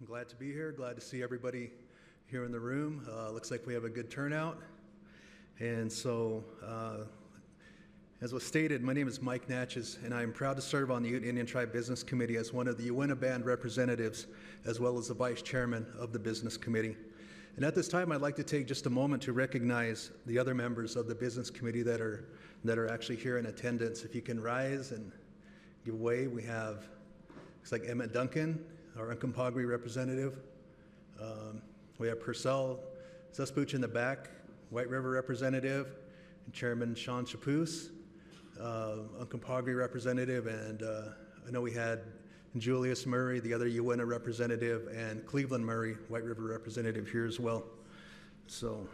I'm glad to be here. Glad to see everybody here in the room. Looks like we have a good turnout. And so, as was stated, my name is Mike Natchees, and I am proud to serve on the Ute Indian Tribe Business Committee as one of the Uinta Band representatives, as well as the Vice Chairman of the Business Committee. And at this time, I'd like to take just a moment to recognize the other members of the Business Committee that are actually here in attendance. If you can rise and give way, we have, looks like Emmett Duncan, our Uncompahgre representative. We have Purcell Suspuch in the back, White River representative, and Chairman Sean Chapoose, Uncompahgre representative, and I know we had Julius Murray, the other Uinta representative, and Cleveland Murray, White River representative, here as well. So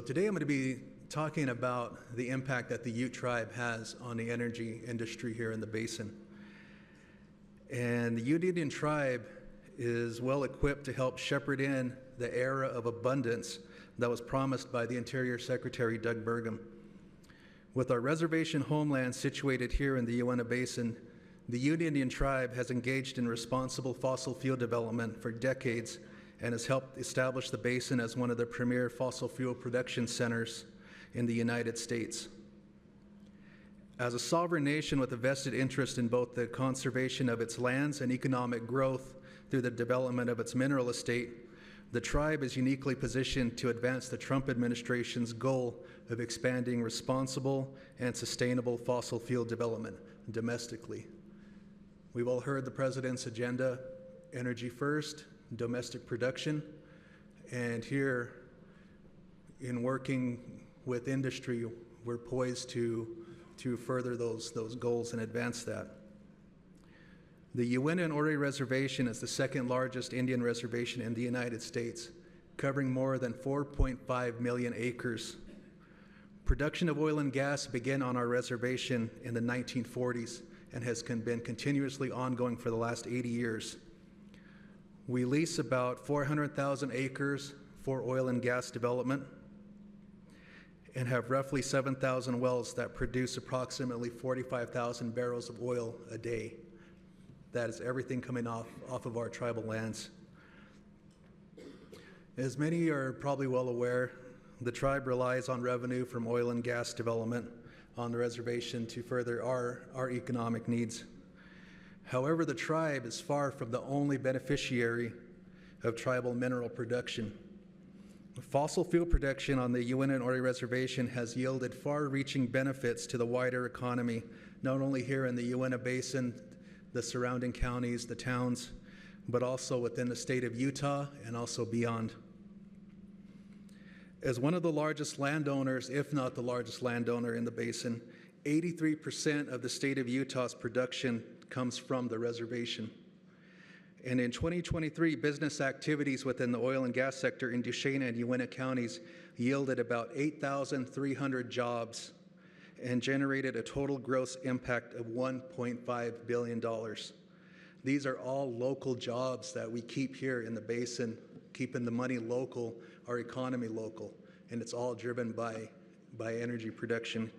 today I'm going to be talking about the impact that the Ute tribe has on the energy industry here in the basin. And the Ute Indian tribe is well equipped to help shepherd in the era of abundance that was promised by the Interior Secretary Doug Burgum. With our reservation homeland situated here in the Uinta Basin, the Ute Indian tribe has engaged in responsible fossil fuel development for decades and has helped establish the basin as one of the premier fossil fuel production centers in the United States. As a sovereign nation with a vested interest in both the conservation of its lands and economic growth through the development of its mineral estate, the tribe is uniquely positioned to advance the Trump administration's goal of expanding responsible and sustainable fossil fuel development domestically. We've all heard the president's agenda, energy first, domestic production, and here in working with industry, we're poised to further those goals and advance that. The Uinta and Ori Reservation is the second largest Indian reservation in the United States, covering more than 4.5 million acres. Production of oil and gas began on our reservation in the 1940s and has been continuously ongoing for the last 80 years. We lease about 400,000 acres for oil and gas development and have roughly 7,000 wells that produce approximately 45,000 barrels of oil a day. That is everything coming off of our tribal lands. As many are probably well aware, the tribe relies on revenue from oil and gas development on the reservation to further our economic needs. However, the tribe is far from the only beneficiary of tribal mineral production. Fossil fuel production on the Uinta and Ori Reservation has yielded far-reaching benefits to the wider economy, not only here in the Uinta Basin, the surrounding counties, the towns, but also within the state of Utah and also beyond. As one of the largest landowners, if not the largest landowner in the basin, 83% of the state of Utah's production comes from the reservation. And in 2023, business activities within the oil and gas sector in Duchesne and Uinta counties yielded about 8,300 jobs and generated a total gross impact of $1.5 billion. These are all local jobs that we keep here in the basin, keeping the money local, our economy local, and it's all driven by energy production.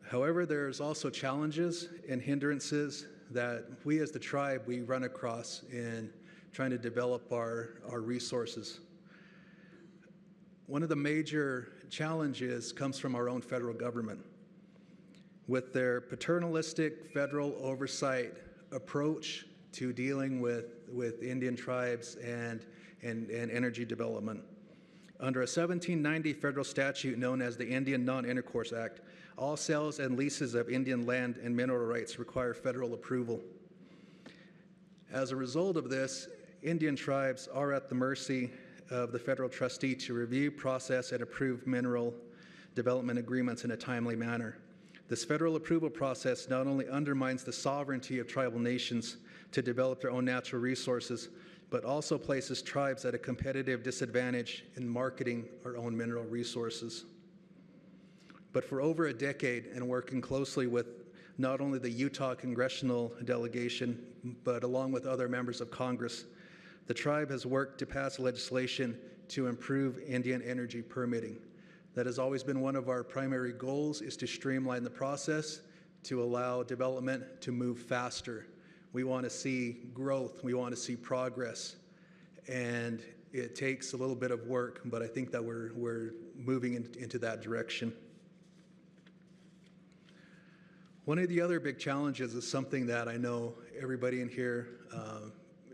However, there's also challenges and hindrances that we as the tribe, we run across in trying to develop our resources. One of the major challenges comes from our own federal government. With their paternalistic federal oversight approach to dealing with Indian tribes and energy development. Under a 1790 federal statute known as the Indian Non-Intercourse Act, all sales and leases of Indian land and mineral rights require federal approval. As a result of this, Indian tribes are at the mercy of the federal trustee to review, process, and approve mineral development agreements in a timely manner. This federal approval process not only undermines the sovereignty of tribal nations to develop their own natural resources, but also places tribes at a competitive disadvantage in marketing our own mineral resources. But for over a decade, and working closely with not only the Utah congressional delegation, but along with other members of Congress, the tribe has worked to pass legislation to improve Indian energy permitting. That has always been one of our primary goals, is to streamline the process to allow development to move faster. We want to see growth, we want to see progress, and it takes a little bit of work, but I think that we're moving into that direction. One of the other big challenges is something that I know everybody in here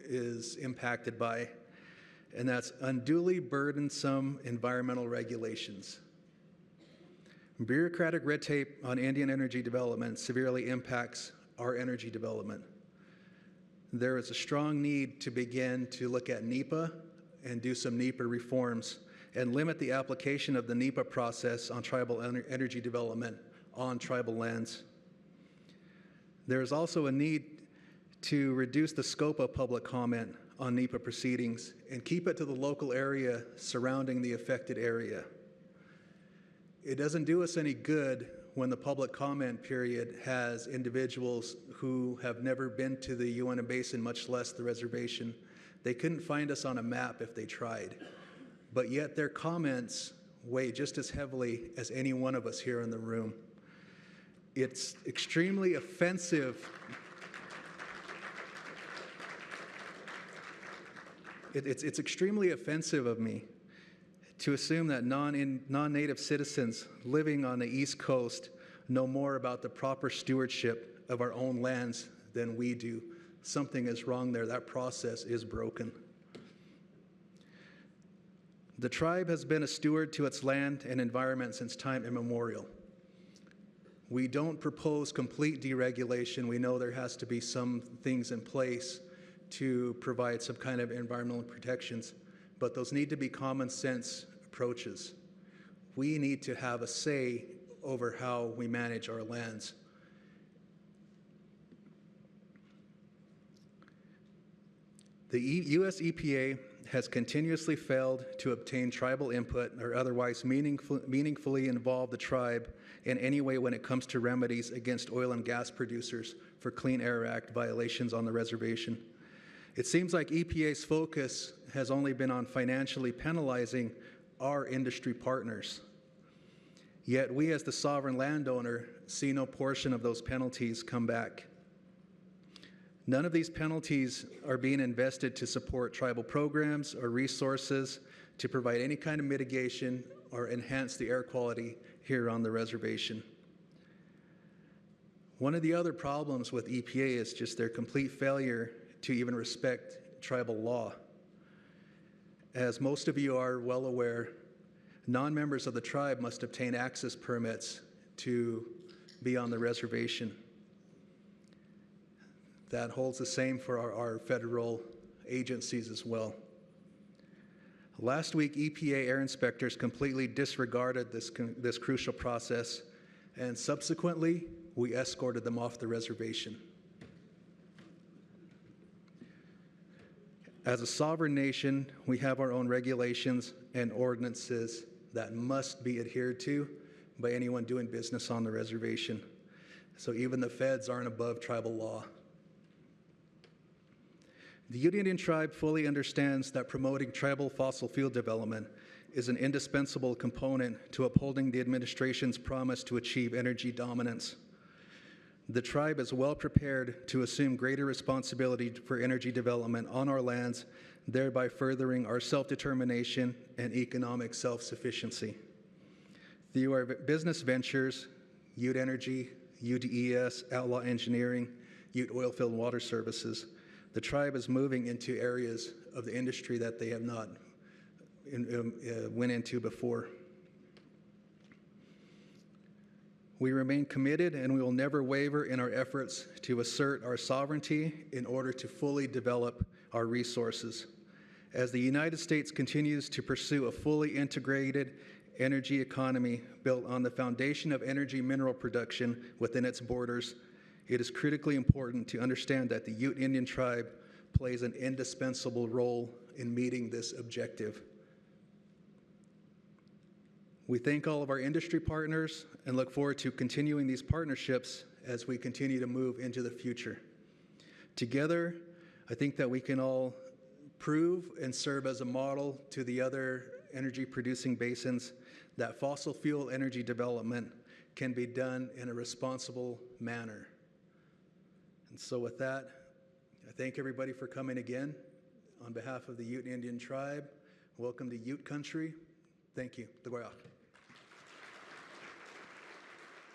is impacted by, and that's unduly burdensome environmental regulations. Bureaucratic red tape on Indian energy development severely impacts our energy development. There is a strong need to begin to look at NEPA and do some NEPA reforms and limit the application of the NEPA process on tribal energy development on tribal lands. There is also a need to reduce the scope of public comment on NEPA proceedings and keep it to the local area surrounding the affected area. It doesn't do us any good when the public comment period has individuals who have never been to the Uinta Basin, much less the reservation. They couldn't find us on a map if they tried, but yet their comments weigh just as heavily as any one of us here in the room. It's extremely offensive. It's extremely offensive of me to assume that non-native citizens living on the East Coast know more about the proper stewardship of our own lands than we do. Something is wrong there. That process is broken. The tribe has been a steward to its land and environment since time immemorial. We don't propose complete deregulation. We know there has to be some things in place to provide some kind of environmental protections, but those need to be common sense approaches. We need to have a say over how we manage our lands. The U.S. EPA has continuously failed to obtain tribal input or otherwise meaningfully involve the tribe in any way when it comes to remedies against oil and gas producers for Clean Air Act violations on the reservation. It seems like EPA's focus has only been on financially penalizing our industry partners. Yet we as the sovereign landowner see no portion of those penalties come back. None of these penalties are being invested to support tribal programs or resources to provide any kind of mitigation or enhance the air quality here on the reservation. One of the other problems with EPA is just their complete failure to even respect tribal law. As most of you are well aware, non-members of the tribe must obtain access permits to be on the reservation. That holds the same for our federal agencies as well. Last week, EPA air inspectors completely disregarded this crucial process, and subsequently, we escorted them off the reservation. As a sovereign nation, we have our own regulations and ordinances that must be adhered to by anyone doing business on the reservation. So even the feds aren't above tribal law. The Ute Indian tribe fully understands that promoting tribal fossil fuel development is an indispensable component to upholding the administration's promise to achieve energy dominance. The tribe is well prepared to assume greater responsibility for energy development on our lands, thereby furthering our self-determination and economic self-sufficiency. Through our business ventures, Ute Energy, UDES, Outlaw Engineering, Ute Oilfield Water Services, the tribe is moving into areas of the industry that they have not went into before. We remain committed and we will never waver in our efforts to assert our sovereignty in order to fully develop our resources. As the United States continues to pursue a fully integrated energy economy built on the foundation of energy mineral production within its borders, it is critically important to understand that the Ute Indian tribe plays an indispensable role in meeting this objective. We thank all of our industry partners and look forward to continuing these partnerships as we continue to move into the future. Together, I think that we can all prove and serve as a model to the other energy producing basins, that fossil fuel energy development can be done in a responsible manner. And so with that, I thank everybody for coming again. On behalf of the Ute Indian Tribe, welcome to Ute Country. Thank you.